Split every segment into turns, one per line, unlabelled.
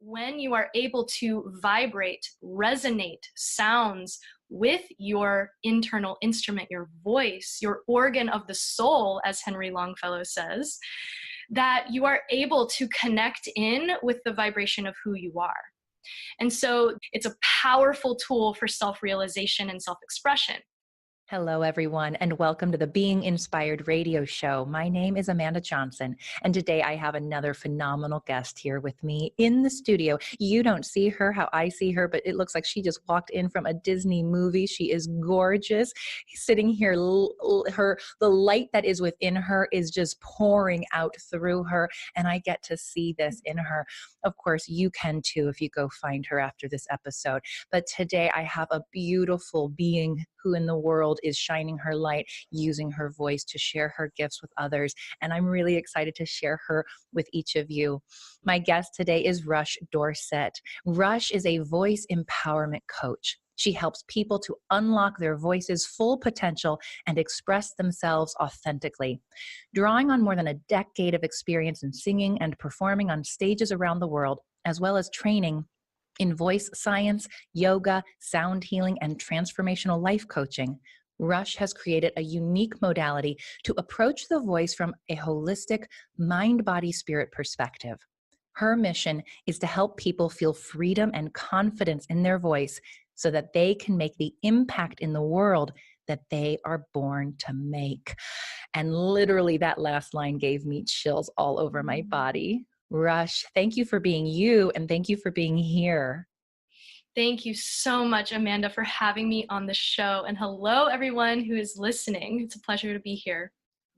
when you are able to vibrate, resonate sounds with your internal instrument, your voice, your organ of the soul, as Henry Longfellow says, that you are able to connect in with the vibration of who you are. And so it's a powerful tool for self-realization and self-expression.
Hello, everyone, and welcome to the Being Inspired radio show. My name is Amanda Johnson, and today I have another phenomenal guest here with me in the studio. You don't see her how I see her, but it looks like she just walked in from a Disney movie. She is gorgeous. Sitting here, the light that is within her is just pouring out through her, and I get to see this in her. Of course, you can too if you go find her after this episode. But today I have a beautiful being who in the world is shining her light, using her voice to share her gifts with others. And I'm really excited to share her with each of you. My guest today is Rush Dorsett. Rush is a voice empowerment coach. She helps people to unlock their voice's full potential and express themselves authentically. Drawing on more than a decade of experience in singing and performing on stages around the world, as well as training in voice science, yoga, sound healing, and transformational life coaching, Rush has created a unique modality to approach the voice from a holistic mind, body, spirit perspective. Her mission is to help people feel freedom and confidence in their voice so that they can make the impact in the world that they are born to make. And literally that last line gave me chills all over my body. Rush, thank you for being you, and thank you for being here.
Thank you so much, Amanda, for having me on the show. And hello, everyone who is listening. It's a pleasure to be here.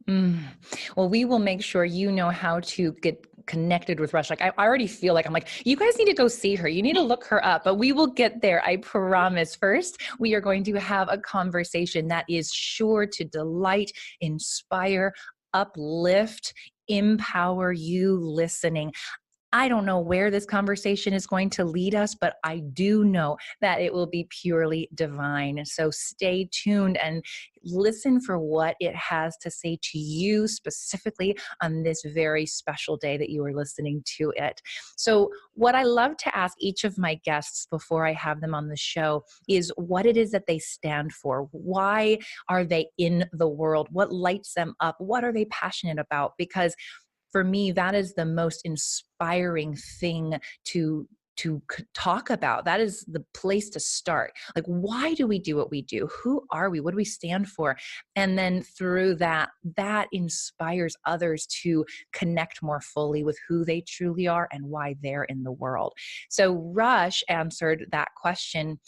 Well, we will make sure you know how to get connected with Rush. Like I already feel like I'm like, you guys need to go see her. You need to look her up, but we will get there. I promise. First, we are going to have a conversation that is sure to delight, inspire, uplift, empower you listening. I don't know where this conversation is going to lead us, but I do know that it will be purely divine. So stay tuned and listen for what it has to say to you specifically on this very special day that you are listening to it. So what I love to ask each of my guests before I have them on the show is what it is that they stand for. Why are they in the world? What lights them up? What are they passionate about? Because for me, that is the most inspiring thing to talk about. That is the place to start. Like, why do we do what we do? Who are we? What do we stand for? And then through that inspires others to connect more fully with who they truly are and why they're in the world. So Rush answered that question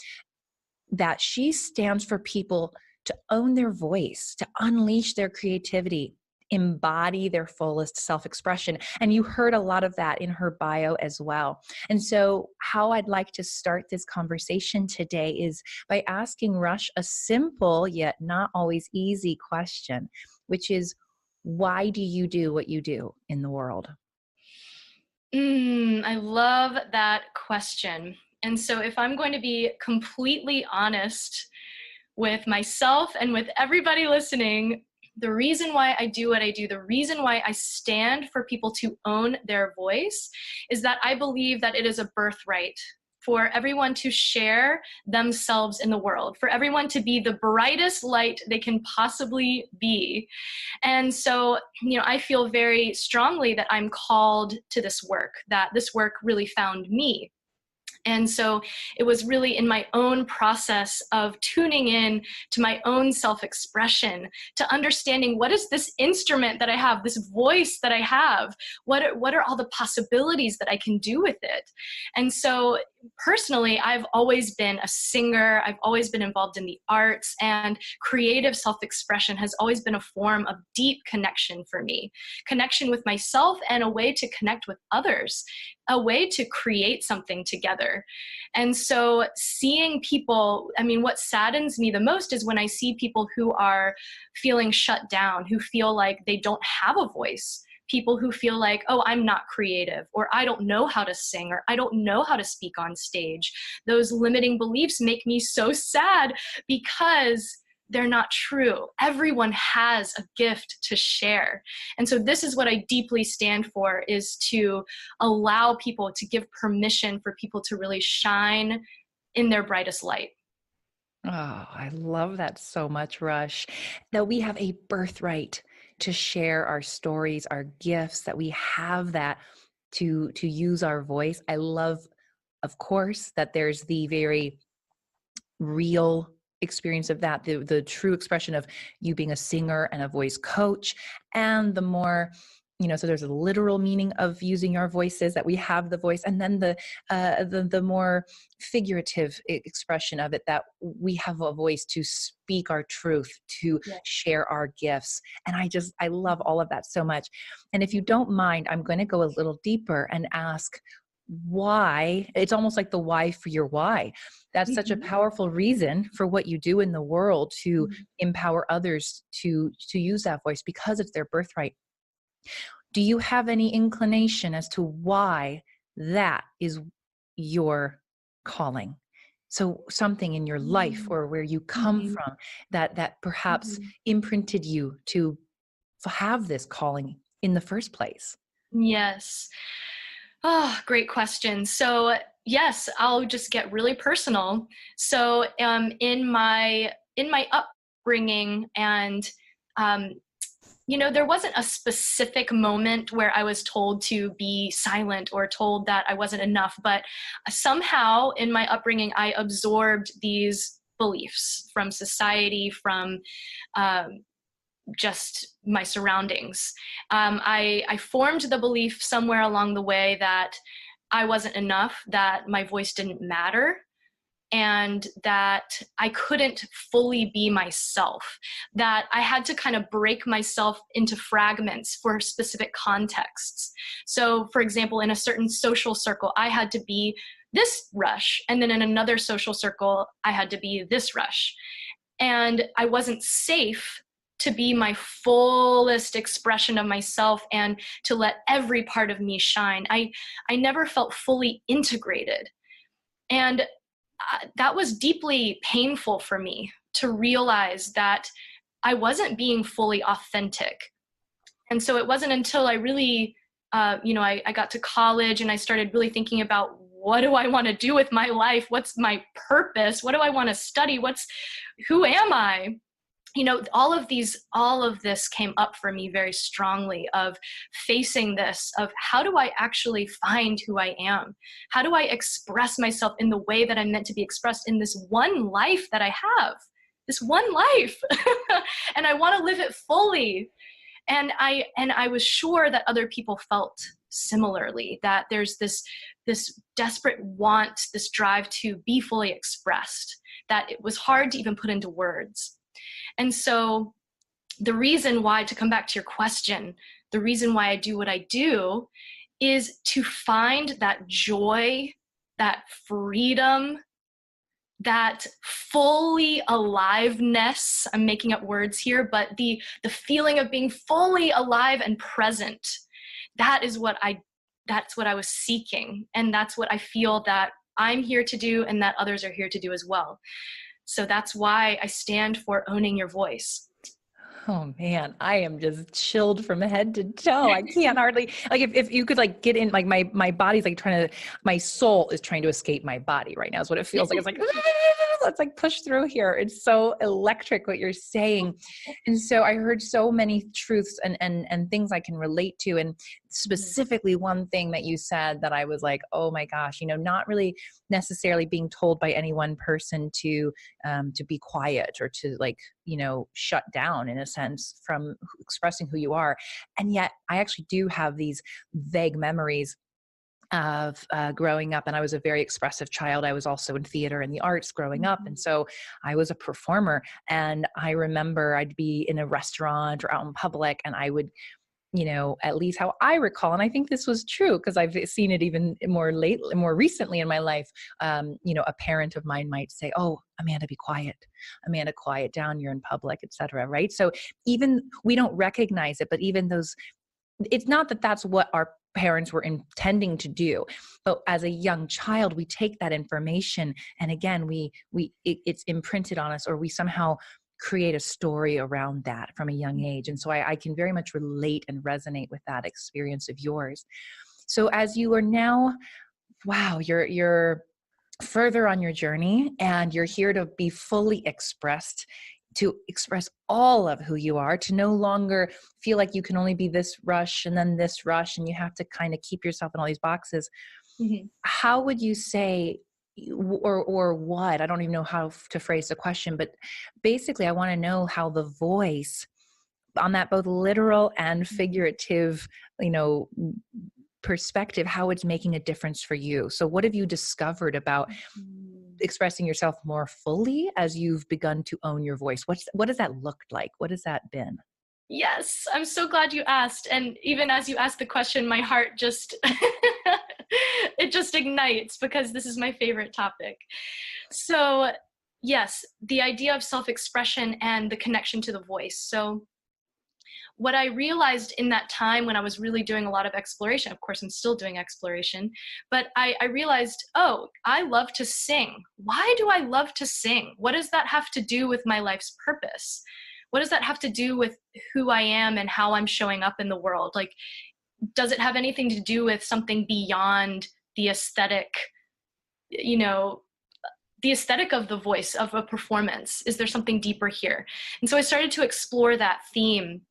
that she stands for people to own their voice, to unleash their creativity, embody their fullest self-expression. And you heard a lot of that in her bio as well. And so how I'd like to start this conversation today is by asking Rush a simple yet not always easy question, which is, why do you do what you do in the world?
I love that question. And so if I'm going to be completely honest with myself and with everybody listening, the reason why I do what I do, the reason why I stand for people to own their voice is that I believe that it is a birthright for everyone to share themselves in the world, for everyone to be the brightest light they can possibly be. And so, I feel very strongly that I'm called to this work, that this work really found me. And so it was really in my own process of tuning in to my own self-expression, to understanding what is this instrument that I have, this voice that I have, what are all the possibilities that I can do with it. And so personally, I've always been a singer. I've always been involved in the arts, and creative self-expression has always been a form of deep connection for me, connection with myself and a way to connect with others, a way to create something together. And so seeing people, what saddens me the most is when I see people who are feeling shut down, who feel like they don't have a voice. People who feel like, oh, I'm not creative, or I don't know how to sing, or I don't know how to speak on stage. Those limiting beliefs make me so sad because they're not true. Everyone has a gift to share. And so this is what I deeply stand for, is to allow people, to give permission for people to really shine in their brightest light.
Oh, I love that so much, Rush. That we have a birthright to share our stories, our gifts, that we have that to use our voice. I love, of course, that there's the very real experience of that, the true expression of you being a singer and a voice coach, and the more, so there's a literal meaning of using our voices, that we have the voice, and then the more figurative expression of it, that we have a voice to speak our truth, to share our gifts. And I love all of that so much. And if you don't mind, I'm going to go a little deeper and ask why. It's almost like the why for your why. That's such a powerful reason for what you do in the world, to empower others to use that voice because it's their birthright. Do you have any inclination as to why that is your calling? So something in your life or where you come from that perhaps imprinted you to have this calling in the first place?
Yes. Oh, great question. So yes, I'll just get really personal. So in my upbringing, and there wasn't a specific moment where I was told to be silent or told that I wasn't enough, but somehow in my upbringing, I absorbed these beliefs from society, from just my surroundings. I formed the belief somewhere along the way that I wasn't enough, that my voice didn't matter, and that I couldn't fully be myself, that I had to kind of break myself into fragments for specific contexts. So, for example, in a certain social circle, I had to be this Rush, and then in another social circle, I had to be this Rush. And I wasn't safe to be my fullest expression of myself and to let every part of me shine. I never felt fully integrated. And that was deeply painful for me to realize that I wasn't being fully authentic. And so it wasn't until I really, I got to college and I started really thinking about, what do I want to do with my life? What's my purpose? What do I want to study? Who am I? All of this came up for me very strongly, of facing this, of how do I actually find who I am? How do I express myself in the way that I'm meant to be expressed in this one life that I have, this one life, and I want to live it fully. And I was sure that other people felt similarly, that there's this desperate want, this drive to be fully expressed, that it was hard to even put into words. And so the reason why, to come back to your question, the reason why I do what I do is to find that joy, that freedom, that fully aliveness. I'm making up words here, but the feeling of being fully alive and present, that's what I was seeking. And that's what I feel that I'm here to do and that others are here to do as well. So that's why I stand for owning your voice.
Oh man, I am just chilled from head to toe. I can't hardly, like, if you could like get in, like my body's like my soul is trying to escape my body right now is what it feels like. It's like, let's like push through here. It's so electric what you're saying. And so I heard so many truths and things I can relate to. And specifically one thing that you said that I was like, oh my gosh, not really necessarily being told by any one person to be quiet or to shut down in a sense from expressing who you are. And yet I actually do have these vague memories of growing up, and I was a very expressive child. I was also in theater and the arts growing up, and so I was a performer. And I remember I'd be in a restaurant or out in public, and I would, at least how I recall, and I think this was true because I've seen it even more recently in my life. A parent of mine might say, "Oh, Amanda, be quiet. Amanda, quiet down. You're in public, etc." Right? So even we don't recognize it, but even those, it's not that that's what our parents were intending to do, but as a young child, we take that information and again, it's imprinted on us, or we somehow create a story around that from a young age. And so I can very much relate and resonate with that experience of yours. So as you are now, wow, you're further on your journey and you're here to be fully expressed, to express all of who you are, to no longer feel like you can only be this Rush and then this Rush, and you have to kind of keep yourself in all these boxes.
Mm-hmm.
How would you say, or what, I don't even know how to phrase the question, but basically I want to know how the voice on that both literal and figurative, perspective, how it's making a difference for you. So what have you discovered about expressing yourself more fully as you've begun to own your voice? What does that look like? What has that been?
Yes, I'm so glad you asked. And even as you asked the question, my heart just, it just ignites because this is my favorite topic. So yes, the idea of self-expression and the connection to the voice. So what I realized in that time when I was really doing a lot of exploration, of course I'm still doing exploration, but I realized, oh, I love to sing. Why do I love to sing? What does that have to do with my life's purpose? What does that have to do with who I am and how I'm showing up in the world? Like, does it have anything to do with something beyond the aesthetic, the aesthetic of the voice of a performance? Is there something deeper here? And so I started to explore that theme.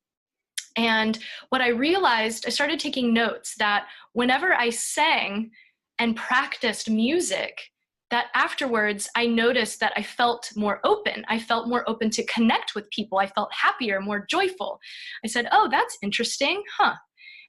And what I realized, I started taking notes that whenever I sang and practiced music, that afterwards I noticed that I felt more open. I felt more open to connect with people. I felt happier, more joyful. I said, oh, that's interesting, huh?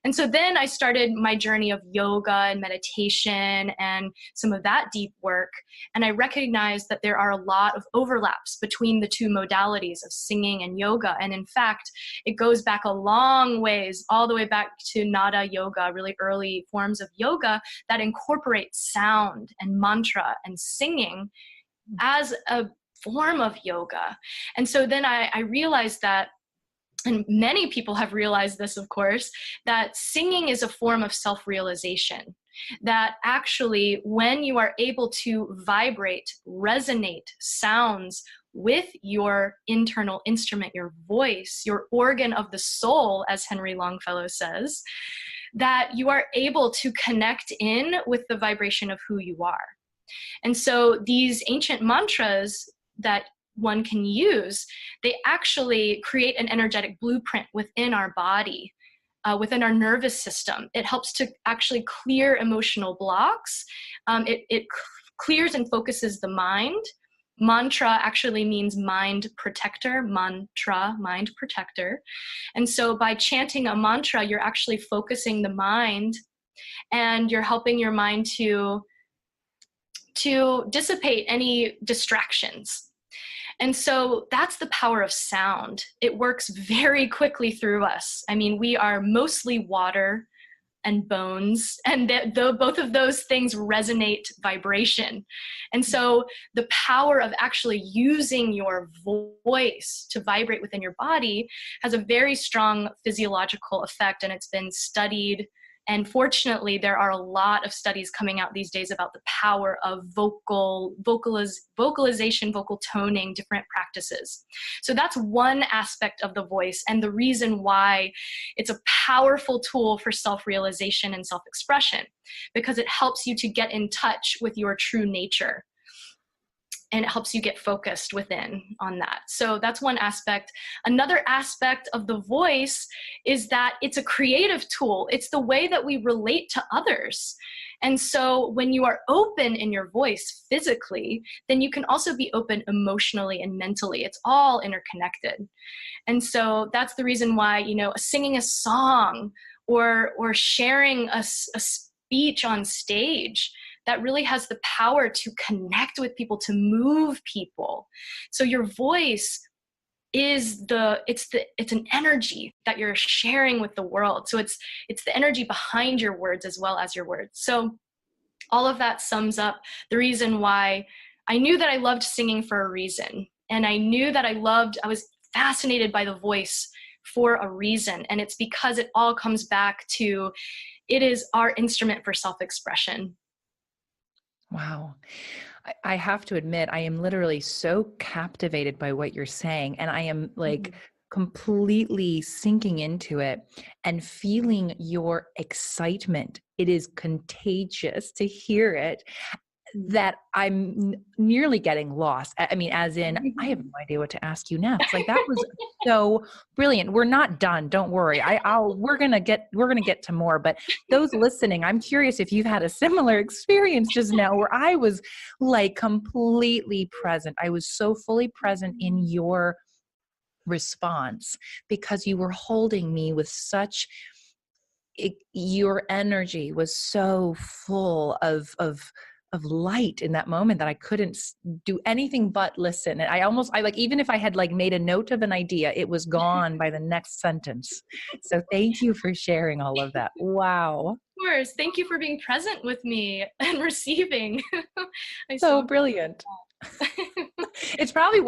And so then I started my journey of yoga and meditation and some of that deep work. And I recognized that there are a lot of overlaps between the two modalities of singing and yoga. And in fact, it goes back a long ways, all the way back to Nada yoga, really early forms of yoga that incorporate sound and mantra and singing as a form of yoga. And so then I realized that, and many people have realized this, of course, that singing is a form of self-realization. That actually, when you are able to vibrate, resonate sounds with your internal instrument, your voice, your organ of the soul, as Henry Longfellow says, that you are able to connect in with the vibration of who you are. And so these ancient mantras that one can use, they actually create an energetic blueprint within our body, within our nervous system. It helps to actually clear emotional blocks. It clears and focuses the mind. Mantra actually means mind protector, mantra, mind protector. And so by chanting a mantra, you're actually focusing the mind and you're helping your mind to dissipate any distractions. And so that's the power of sound. It works very quickly through us. I mean, we are mostly water and bones, and both of those things resonate vibration. And so the power of actually using your voice to vibrate within your body has a very strong physiological effect, and it's been studied. And fortunately, there are a lot of studies coming out these days about the power of vocalization, vocal toning, different practices. So that's one aspect of the voice, and the reason why it's a powerful tool for self-realization and self-expression, because it helps you to get in touch with your true nature. And it helps you get focused within on that. So that's one aspect. Another aspect of the voice is that it's a creative tool. It's the way that we relate to others. And so when you are open in your voice physically, then you can also be open emotionally and mentally. It's all interconnected. And so that's the reason why, singing a song or sharing a speech on stage, that really has the power to connect with people, to move people. So your voice is it's an energy that you're sharing with the world. So it's the energy behind your words as well as your words. So all of that sums up the reason why I knew that I loved singing for a reason. And I knew that I was fascinated by the voice for a reason. And it's because it all comes back to, it is our instrument for self-expression.
Wow. I have to admit, I am literally so captivated by what you're saying. And I am like completely sinking into it and feeling your excitement. It is contagious to hear it, that I'm nearly getting lost. I mean, as in, I have no idea what to ask you next. Like that was so brilliant. We're not done. Don't worry. We're gonna get to more. But those listening, I'm curious if you've had a similar experience just now, where I was like completely present. I was so fully present in your response because you were holding me with such. Your energy was so full of light in that moment that I couldn't do anything but listen. And I like, even if I had like made a note of an idea, it was gone by the next sentence. So thank you for sharing all of that. Wow.
Of course. Thank you for being present with me and receiving.
So brilliant. It's probably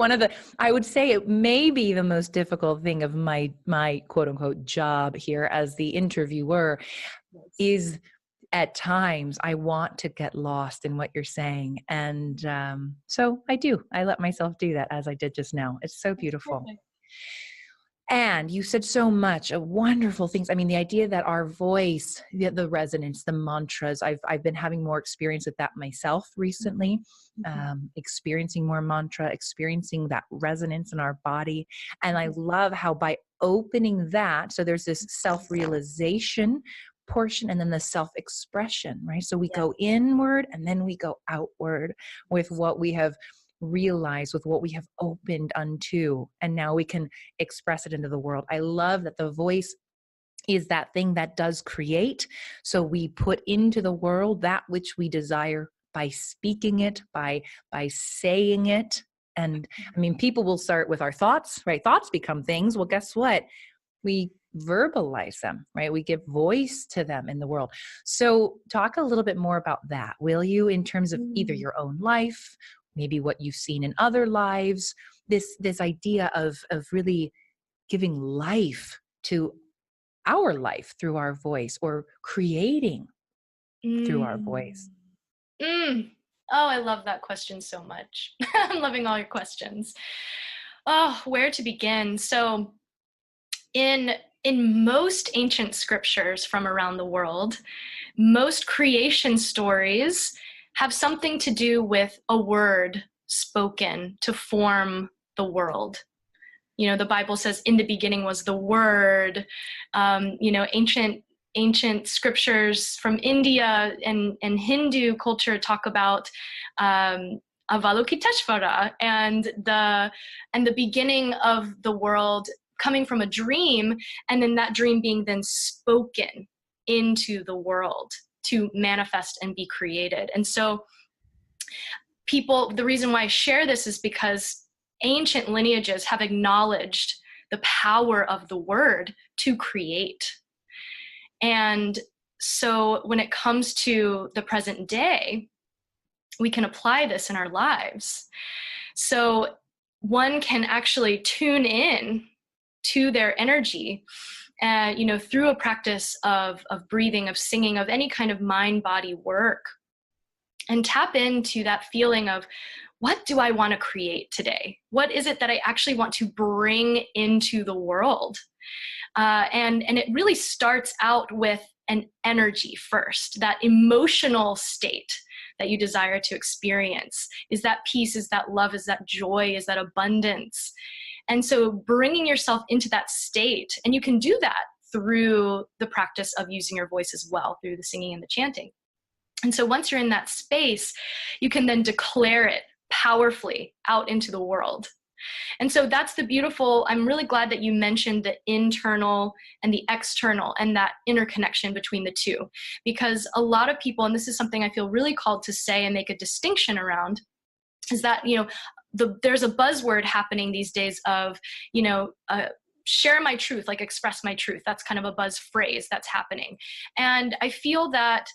I would say it may be the most difficult thing of my quote unquote job here as the interviewer, is at times I want to get lost in what you're saying. And so I let myself do that, as I did just now. It's so beautiful. And you said so much of wonderful things. I mean, the idea that our voice, the resonance, the mantras, I've been having more experience with that myself recently, experiencing more mantra, experiencing that resonance in our body. And I love how by opening that, so there's this self-realization portion and then the self-expression, right? So we go inward and then we go outward with what we have realized, with what we have opened unto, and now we can express it into the world. I love that the voice is that thing that does create. So we put into the world that which we desire by speaking it, by saying it. And I mean, people will start with our thoughts, right? Thoughts become things. Well, guess what? We verbalize them, right? We give voice to them in the world. So talk a little bit more about that, will you, in terms of either your own life, maybe what you've seen in other lives, this idea of really giving life to our life through our voice, or creating through our voice.
Oh, I love that question so much. I'm loving all your questions. Oh, where to begin? So in most ancient scriptures from around the world, most creation stories have something to do with a word spoken to form the world. You know, the Bible says, in the beginning was the word. Ancient scriptures from India and Hindu culture talk about Avalokiteshvara and the beginning of the world coming from a dream, and then that dream being then spoken into the world to manifest and be created. And so the reason why I share this is because ancient lineages have acknowledged the power of the word to create. And so when it comes to the present day, we can apply this in our lives. So one can actually tune in to their energy, through a practice of breathing, of singing, of any kind of mind-body work, and tap into that feeling of, what do I want to create today? What is it that I actually want to bring into the world? And it really starts out with an energy first, that emotional state that you desire to experience. Is that peace? Is that love? Is that joy? Is that abundance? And so bringing yourself into that state, and you can do that through the practice of using your voice as well, through the singing and the chanting. And so once you're in that space, you can then declare it powerfully out into the world. And so that's the beautiful, I'm really glad that you mentioned the internal and the external and that interconnection between the two, because a lot of people, and this is something I feel really called to say and make a distinction around, is that, there's a buzzword happening these days of, share my truth, like express my truth. That's kind of a buzz phrase that's happening. And I feel that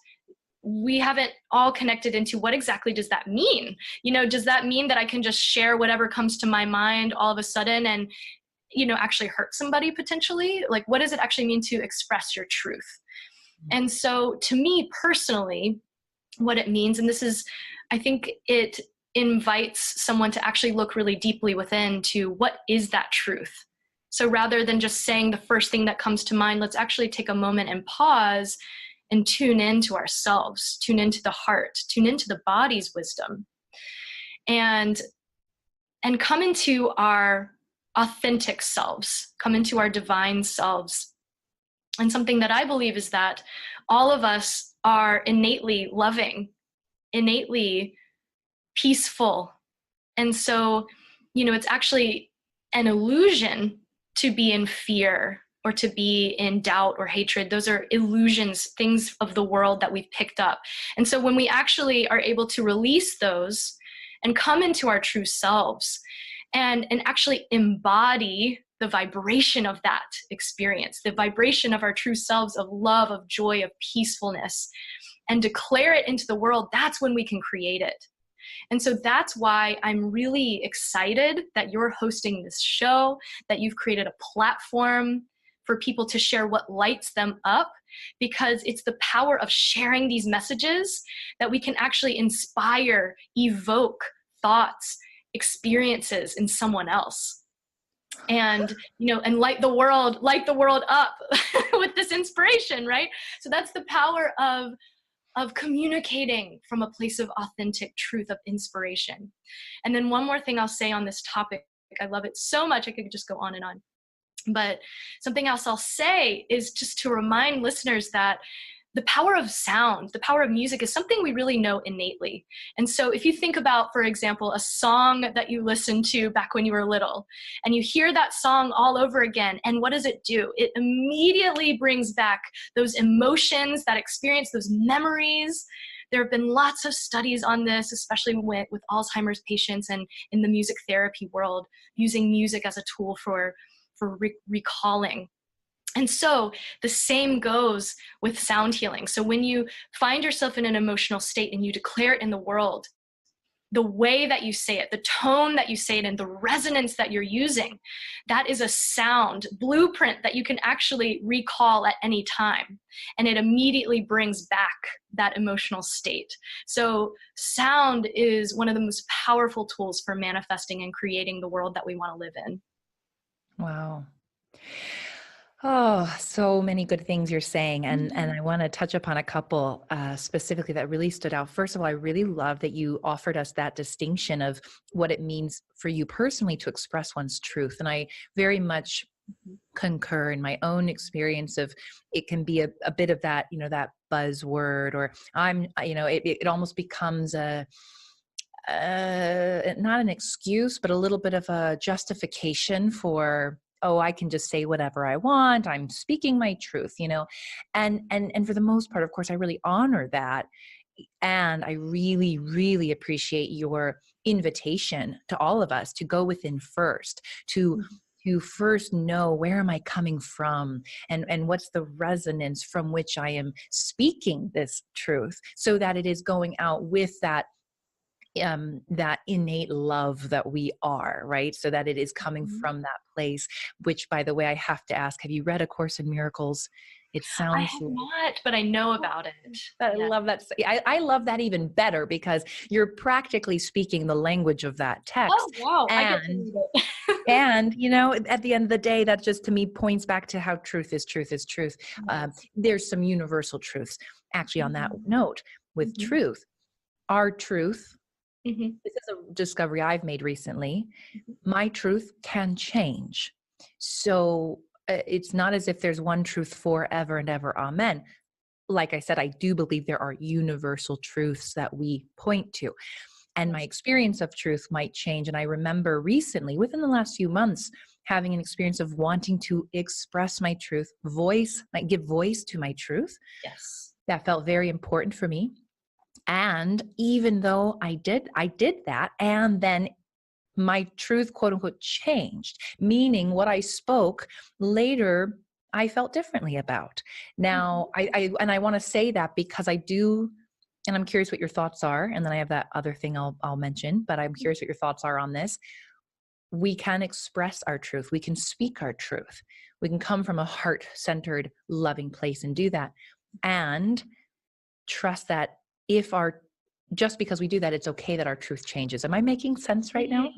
we haven't all connected into what exactly does that mean? Does that mean that I can just share whatever comes to my mind all of a sudden and, actually hurt somebody potentially? Like, what does it actually mean to express your truth? And so to me personally, what it means, and this is I think it invites someone to actually look really deeply within to what is that truth. So rather than just saying the first thing that comes to mind, let's actually take a moment and pause and tune into ourselves, tune into the heart, tune into the body's wisdom, and come into our authentic selves, come into our divine selves. And something that I believe is that all of us are innately loving, innately peaceful. And so, it's actually an illusion to be in fear or to be in doubt or hatred. Those are illusions, things of the world that we've picked up. And so when we actually are able to release those and come into our true selves and actually embody the vibration of that experience, the vibration of our true selves of love, of joy, of peacefulness, and declare it into the world, that's when we can create it. And so that's why I'm really excited that you're hosting this show, that you've created a platform for people to share what lights them up, because it's the power of sharing these messages that we can actually inspire, evoke thoughts, experiences in someone else. And and light the world up with this inspiration, right? So that's the power of communicating from a place of authentic truth, of inspiration. And then one more thing I'll say on this topic, I love it so much, I could just go on and on. But something else I'll say is just to remind listeners that the power of sound, the power of music is something we really know innately. And so if you think about, for example, a song that you listened to back when you were little, and you hear that song all over again, and what does it do? It immediately brings back those emotions, that experience, those memories. There have been lots of studies on this, especially with Alzheimer's patients and in the music therapy world, using music as a tool for recalling. And so the same goes with sound healing. So when you find yourself in an emotional state and you declare it in the world, the way that you say it, the tone that you say it in, the resonance that you're using, that is a sound blueprint that you can actually recall at any time. And it immediately brings back that emotional state. So sound is one of the most powerful tools for manifesting and creating the world that we want to live in.
Wow. Oh, so many good things you're saying. And I want to touch upon a couple specifically that really stood out. First of all, I really love that you offered us that distinction of what it means for you personally to express one's truth. And I very much concur in my own experience of it can be a bit of that, that buzzword, or it almost becomes not an excuse, but a little bit of a justification for, oh, I can just say whatever I want. I'm speaking my truth, and for the most part, of course, I really honor that. And I really, really appreciate your invitation to all of us to go within first, to first know, where am I coming from, and what's the resonance from which I am speaking this truth, so that it is going out with that innate love that we are, right? So that it is coming from that place, which, by the way, I have to ask, have you read A Course in Miracles? It sounds
I have not, but I know about it.
I love that. I love that even better, because you're practically speaking the language of that text.
Oh, wow.
And,
I get to read it.
and, at the end of the day, that just to me points back to how truth is truth is truth.
Yes.
There's some universal truths actually on that note with truth. Our truth, this is a discovery I've made recently. My truth can change. So it's not as if there's one truth forever and ever. Amen. Like I said, I do believe there are universal truths that we point to. And my experience of truth might change. And I remember recently, within the last few months, having an experience of wanting to express my truth, give voice to my truth.
Yes.
That felt very important for me. And even though I did that, and then my truth, quote unquote, changed, meaning what I spoke later, I felt differently about. Now, I want to say that because I do, and I'm curious what your thoughts are. And then I have that other thing I'll mention, but I'm curious what your thoughts are on this. We can express our truth. We can speak our truth. We can come from a heart-centered, loving place and do that. And trust that if our just because we do that, it's okay that our truth changes. Am I making sense right now?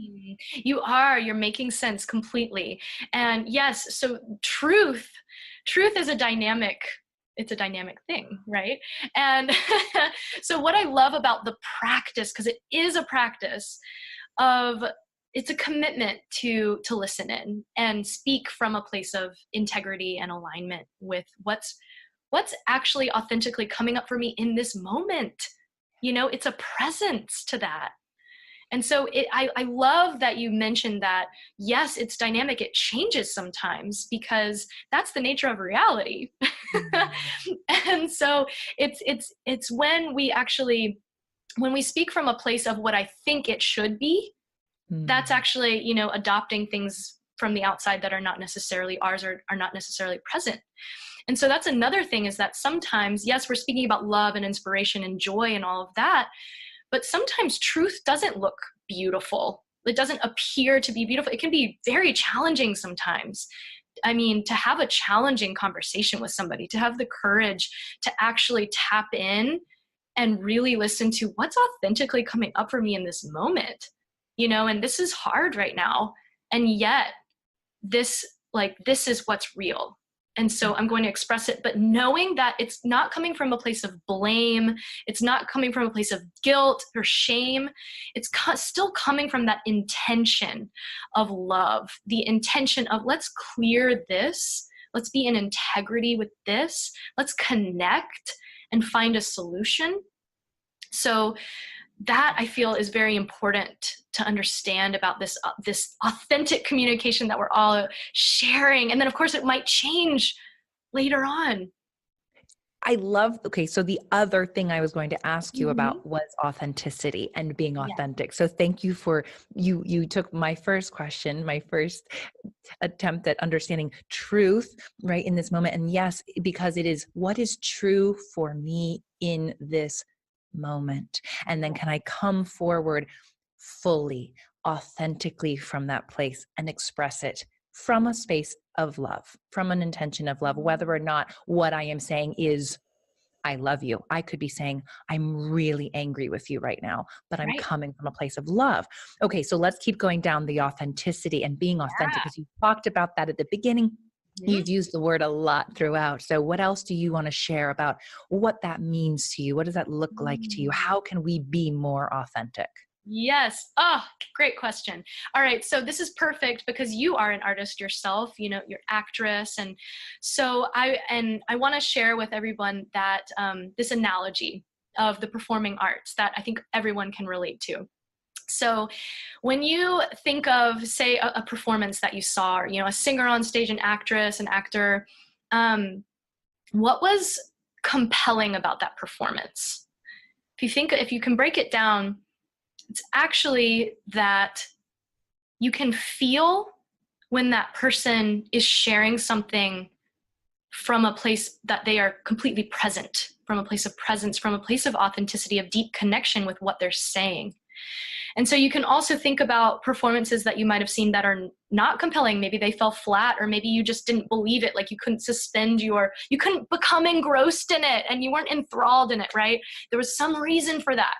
You're making sense completely. And yes, so truth is it's a dynamic thing, right? And so what I love about the practice, because it is a practice of, it's a commitment to listen in and speak from a place of integrity and alignment with what's actually authentically coming up for me in this moment. It's a presence to that. And so I love that you mentioned that, yes, it's dynamic. It changes sometimes because that's the nature of reality. And so it's when we speak from a place of what I think it should be, that's actually, adopting things from the outside that are not necessarily ours or are not necessarily present. And so that's another thing, is that sometimes, yes, we're speaking about love and inspiration and joy and all of that, but sometimes truth doesn't look beautiful. It doesn't appear to be beautiful. It can be very challenging sometimes. I mean, to have a challenging conversation with somebody, to have the courage to actually tap in and really listen to what's authentically coming up for me in this moment, and this is hard right now. And yet this is what's real. And so I'm going to express it, but knowing that it's not coming from a place of blame. It's not coming from a place of guilt or shame. It's still coming from that intention of love, the intention of, let's clear this. Let's be in integrity with this. Let's connect and find a solution. So that, I feel, is very important to understand about this authentic communication that we're all sharing. And then, of course, it might change later on.
I love, okay, so the other thing I was going to ask you about was authenticity and being authentic. So thank you for, you took my first question, my first attempt at understanding truth, right, in this moment. And yes, because it is, what is true for me in this moment? And then can I come forward fully, authentically from that place and express it from a space of love, from an intention of love, whether or not what I am saying is, I love you. I could be saying, I'm really angry with you right now, but I'm coming from a place of love. Okay, so let's keep going down the authenticity and being authentic, because you talked about that at the beginning. You've used the word a lot throughout. So what else do you want to share about what that means to you? What does that look like to you? How can we be more authentic?
Yes. Oh, great question. All right. So this is perfect because you are an artist yourself, you're actress. And so I want to share with everyone that this analogy of the performing arts that I think everyone can relate to. So when you think of, say, a performance that you saw, or, a singer on stage, an actress, an actor, what was compelling about that performance? If you can break it down, it's actually that you can feel when that person is sharing something from a place that they are completely present, from a place of presence, from a place of authenticity, of deep connection with what they're saying. And so you can also think about performances that you might have seen that are not compelling. Maybe they fell flat, or maybe you just didn't believe it. Like you couldn't become engrossed in it, and you weren't enthralled in it, right? There was some reason for that.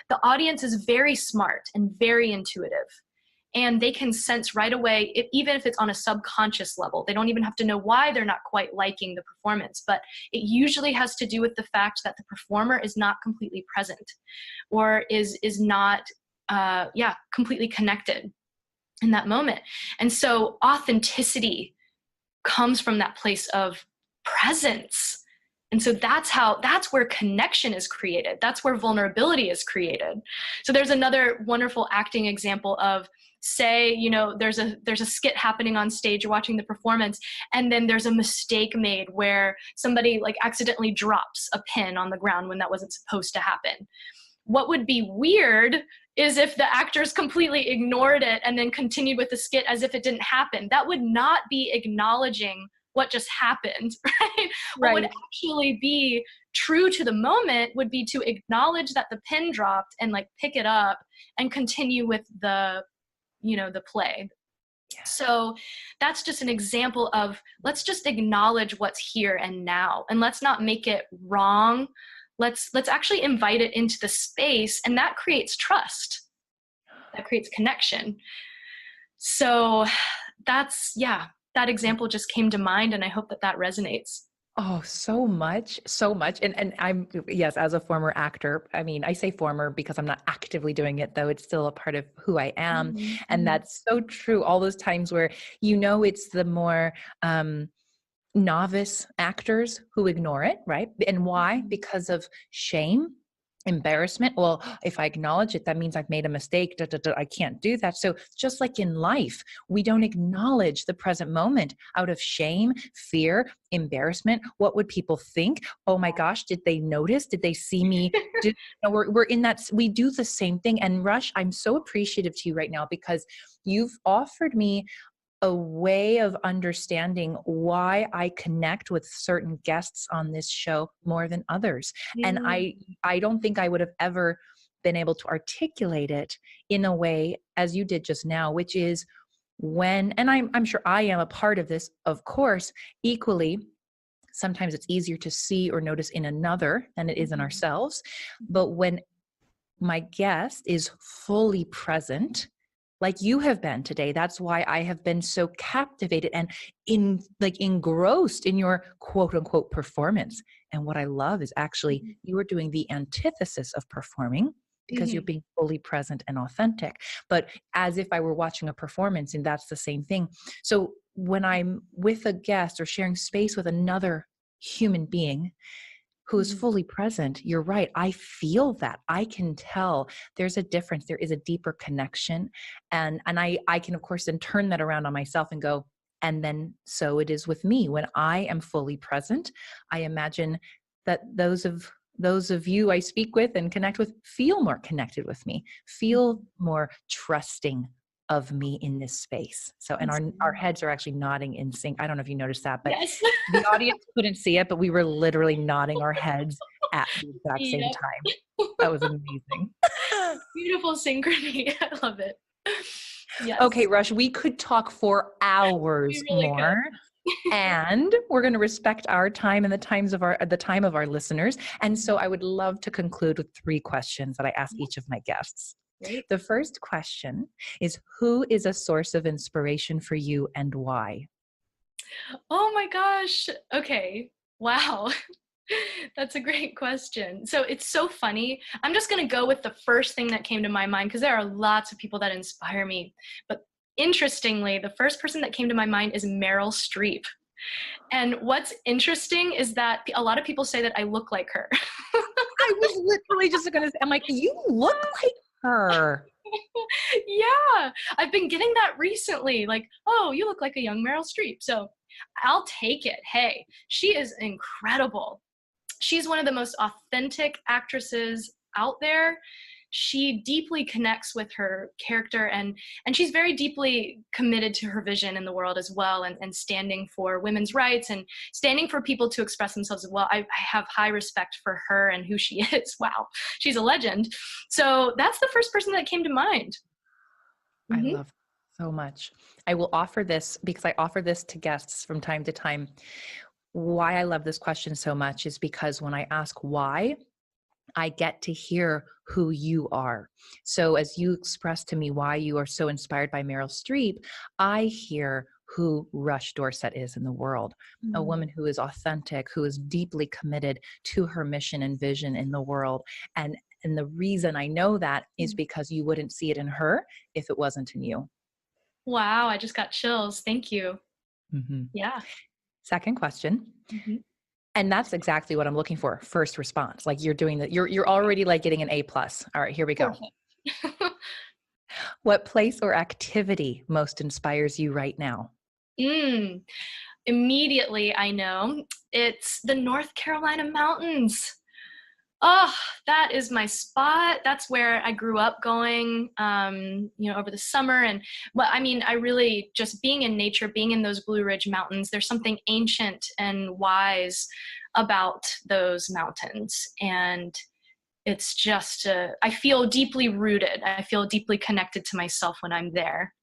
The audience is very smart and very intuitive, and they can sense right away, even if it's on a subconscious level. They don't even have to know why they're not quite liking the performance, but it usually has to do with the fact that the performer is not completely present, or is not completely connected in that moment. And so authenticity comes from that place of presence. And so that's where connection is created. That's where vulnerability is created. So there's another wonderful acting example of, say, there's a skit happening on stage, you're watching the performance, and then there's a mistake made where somebody accidentally drops a pin on the ground when that wasn't supposed to happen. What would be weird is if the actors completely ignored it and then continued with the skit as if it didn't happen. That would not be acknowledging what just happened, right? What would actually be true to the moment would be to acknowledge that the pin dropped and pick it up and continue with the play. Yeah. So that's just an example of, let's just acknowledge what's here and now, and let's not make it wrong. let's actually invite it into the space, and that creates trust. That creates connection. So that's, yeah, that example just came to mind, and I hope that resonates.
Oh, so much, so much. And I'm, yes, as a former actor, I mean, I say former because I'm not actively doing it, though it's still a part of who I am. And that's so true. All those times where, it's the more, novice actors who ignore it, right? And why? Because of shame, embarrassment. Well, if I acknowledge it, that means I've made a mistake. I can't do that. So just like in life, we don't acknowledge the present moment out of shame, fear, embarrassment. What would people think? Oh my gosh, did they notice? Did they see me? We're in that, we do the same thing. And Rush, I'm so appreciative to you right now because you've offered me a way of understanding why I connect with certain guests on this show more than others. And I don't think I would have ever been able to articulate it in a way as you did just now, which is when, and I'm sure I am a part of this, of course, equally, sometimes it's easier to see or notice in another than it is in ourselves. But when my guest is fully present, like you have been today. That's why I have been so captivated and engrossed in your quote unquote performance. And what I love is actually you are doing the antithesis of performing because you're being fully present and authentic, but as if I were watching a performance, and that's the same thing. So when I'm with a guest or sharing space with another human being who is fully present, you're right. I feel that. I can tell there's a difference. There is a deeper connection. And I can, of course, then turn that around on myself and go, and then so it is with me. When I am fully present, I imagine that those of you I speak with and connect with feel more connected with me, feel more trusting of me in this space. So, and our heads are actually nodding in sync. I don't know if you noticed that, but
Yes.
the audience couldn't see it, but we were literally nodding our heads at the exact same time. That was amazing.
Beautiful synchrony. I love it. Yes.
Okay, Rush, we could talk for hours
really
more. And we're going to respect our time and the time of our listeners. And so I would love to conclude with 3 questions that I ask each of my guests.
Great.
The first question is, who is a source of inspiration for you and why?
Oh my gosh. Okay. Wow. That's a great question. So it's so funny. I'm just going to go with the first thing that came to my mind because there are lots of people that inspire me. But interestingly, the first person that came to my mind is Meryl Streep. And what's interesting is that a lot of people say that I look like her.
I was literally just going to say, I'm like, you look like her.
Yeah, I've been getting that recently. Like, oh, you look like a young Meryl Streep. So I'll take it. Hey, she is incredible. She's one of the most authentic actresses out there. She deeply connects with her character and she's very deeply committed to her vision in the world as well, and standing for women's rights and standing for people to express themselves as well. I have high respect for her and who she is. Wow, she's a legend. So that's the first person that came to mind.
I love so much. I will offer this because I offer this to guests from time to time. Why I love this question so much is because when I ask why, I get to hear who you are. So as you express to me why you are so inspired by Meryl Streep, I hear who Rush Dorsett is in the world, a woman who is authentic, who is deeply committed to her mission and vision in the world. And the reason I know that is because you wouldn't see it in her if it wasn't in you.
Wow, I just got chills. Thank you. Yeah.
Second question. And that's exactly what I'm looking for. First response. Like you're doing that. You're already like getting an A+. All right, here we go. What place or activity most inspires you right now?
Immediately, I know it's the North Carolina mountains. Oh, that is my spot. That's where I grew up going, over the summer. And I really just being in nature, being in those Blue Ridge Mountains, there's something ancient and wise about those mountains. And it's just, I feel deeply rooted. I feel deeply connected to myself when I'm there.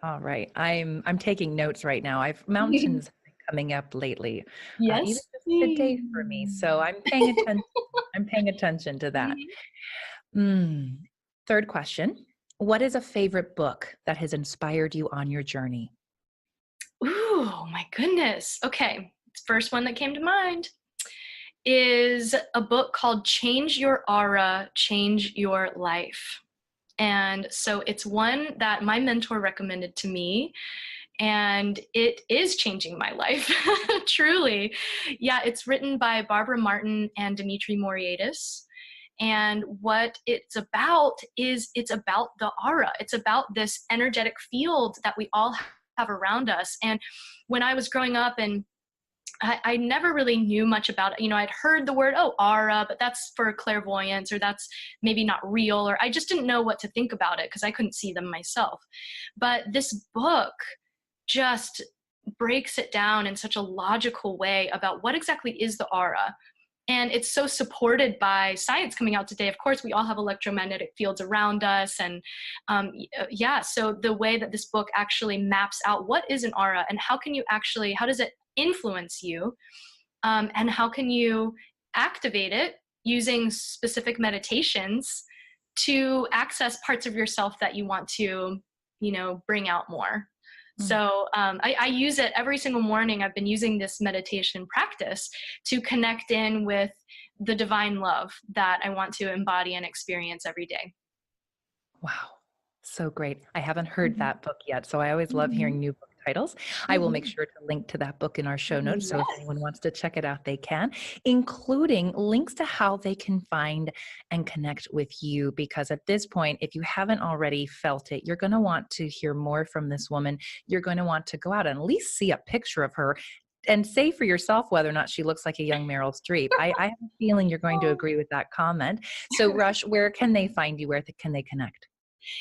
All right. I'm taking notes right now. Mountains coming up lately. Even
Yes.
just today for me. So I'm paying attention. I'm paying attention to that.
Mhm.
Mm. Third question. What is a favorite book that has inspired you on your journey?
Ooh, my goodness. Okay. First one that came to mind is a book called Change Your Aura, Change Your Life. And so it's one that my mentor recommended to me, and it is changing my life, truly. Yeah, it's written by Barbara Martin and Dimitri Moriadis. And what it's about is it's about the aura. It's about this energetic field that we all have around us. And when I was growing up and I never really knew much about it. I'd heard the word, oh, aura, but that's for clairvoyance, or that's maybe not real, or I just didn't know what to think about it because I couldn't see them myself. But this book just breaks it down in such a logical way about what exactly is the aura. And it's so supported by science coming out today. Of course, we all have electromagnetic fields around us. And yeah, so the way that this book actually maps out what is an aura and how does it influence you? And how can you activate it using specific meditations to access parts of yourself that you want to, bring out more.
Mm.
So I use it every single morning. I've been using this meditation practice to connect in with the divine love that I want to embody and experience every day.
Wow. So great. I haven't heard
Mhm.
that book yet. So I always love
Mhm.
hearing new book titles. I will make
Mhm.
sure to link to that book in our show notes. So if
Yes.
anyone wants to check it out, they can, including links to how they can find and connect with you. Because at this point, if you haven't already felt it, you're going to want to hear more from this woman. You're going to want to go out and at least see a picture of her and say for yourself whether or not she looks like a young Meryl Streep. I have a feeling you're going to
Oh.
agree with that comment. So Rush, where can they find you? Where can they connect?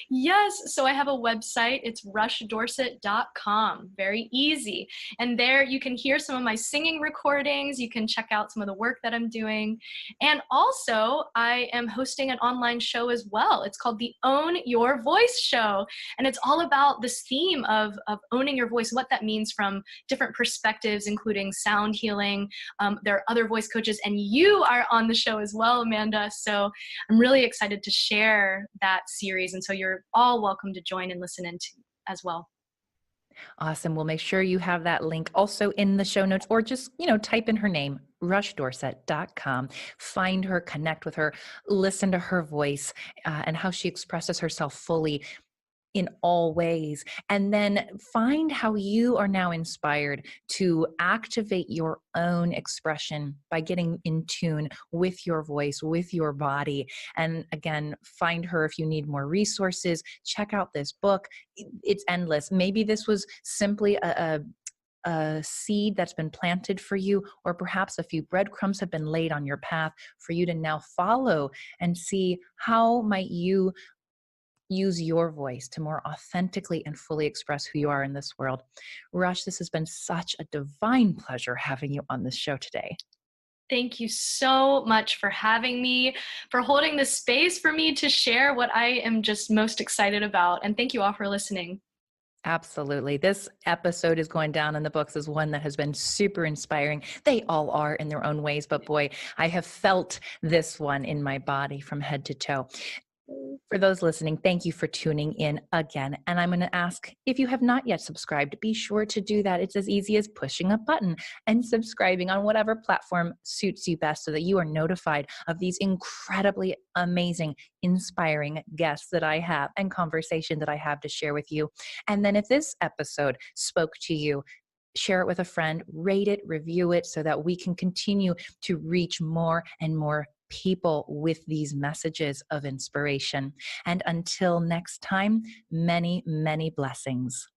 Yes, so I have a website. It's rushdorsett.com. Very easy. And there you can hear some of my singing recordings. You can check out some of the work that I'm doing. And also, I am hosting an online show as well. It's called the Own Your Voice Show. And it's all about this theme of owning your voice, what that means from different perspectives, including sound healing. There are other voice coaches, and you are on the show as well, Amanda. So I'm really excited to share that series. And so you're all welcome to join and listen into as well.
Awesome. We'll make sure you have that link also in the show notes, or just, type in her name, rushdorsett.com. Find her, connect with her, listen to her voice and how she expresses herself fully in all ways. And then find how you are now inspired to activate your own expression by getting in tune with your voice, with your body. And again, find her if you need more resources. Check out this book. It's endless. Maybe this was simply a seed that's been planted for you, or perhaps a few breadcrumbs have been laid on your path for you to now follow and see how might you use your voice to more authentically and fully express who you are in this world. Rush, this has been such a divine pleasure having you on this show today.
Thank you so much for having me, for holding this space for me to share what I am just most excited about. And thank you all for listening.
Absolutely. This episode is going down in the books as one that has been super inspiring. They all are in their own ways, but boy, I have felt this one in my body from head to toe. For those listening, thank you for tuning in again. And I'm going to ask, if you have not yet subscribed, be sure to do that. It's as easy as pushing a button and subscribing on whatever platform suits you best so that you are notified of these incredibly amazing, inspiring guests that I have and conversation that I have to share with you. And then if this episode spoke to you, share it with a friend, rate it, review it so that we can continue to reach more and more people with these messages of inspiration. And until next time, many, many blessings.